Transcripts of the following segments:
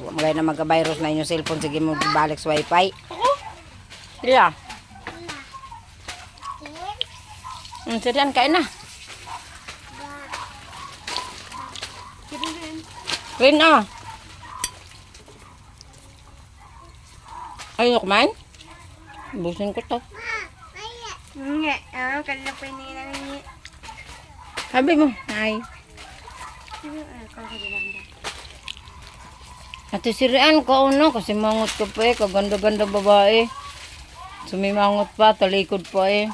Magay na magka-virus na inyong cellphone. Sige mo balik sa wifi. Sila. Sirian, kain na. Rin ah. Ayaw kumain? Busin ko to. Nga, kanina pa inilang. Sabi mo, ay. Ate sirian ko ano, kasi mangot ko pa eh, kaganda-ganda babae. Sumimangot pa, talikod pa eh.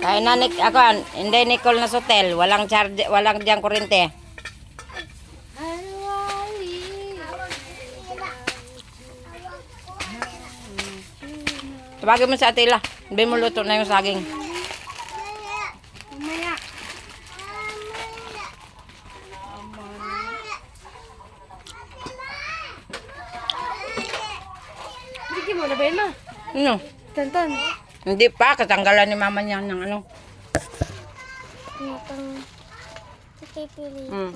Kaya na ako, hindi Nicole na sa hotel, walang charge, walang diyang kuryente. Tawagin mo sa Atila, hindi mo luto na yung saging. Mamaya. Bigyan mo na ba yun, ma? Ano? Tantan. Hindi pa, katanggalan ni mama niya ng ano. Itong pipili Mm.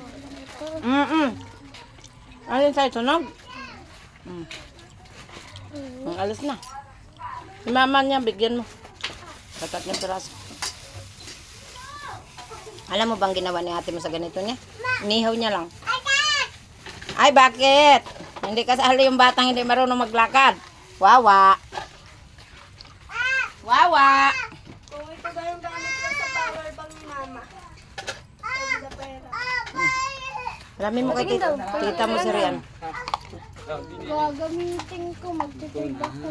ko. Alin sa'yo, tunog? Alas na. Si mama niya, bigyan mo. Katat niya piraso. Alam mo bang ginawa ni ate mo sa ganito niya? Inihaw niya lang. Ay, bakit? Hindi kasali yung batang hindi marunong maglakad. Wawa. Wawa. Kung ito ba yung gamit ko sa power bank ni mama? Pwede na pera. Rami mo kay tita mo si Rian. Gagamitin ko, magtitid ako.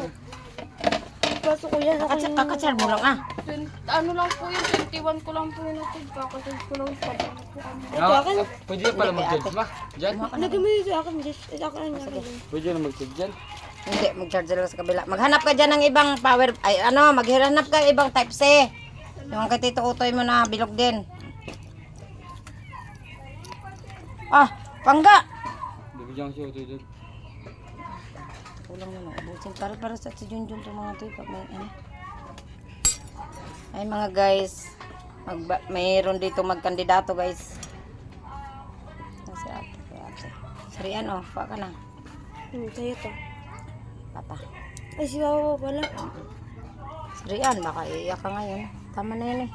Pasok ko yan. Kakatsal mo lang ah. Ano lang po yun, 21 ko lang po yun natid. Kakatid ko lang sa Pwede na pala mag-charge ba? Diyan? Lagyan mo yun sa akin, Jess. Ako lang namin. Pwede na mag-charge dyan? Hindi, mag-charge lang sa kabila. Maghanap ka dyan ng ibang power, ay ano, maghanap ka ibang type C. Yung kay Tito Utoy mo na bilog din. Ah, pangga. Bibigyan ko siya ito dyan. Kulang na ubusin. Para sa si Junjun to mga to. Pag may ano. Ay mga guys, mayroon dito magkandidato guys. Kasi ate. Sarian oh, pa ka na. Sa'yo to. Papa. Ay, si Wawa pala. Sarian, baka iiyak ka ngayon. Tama na yan eh.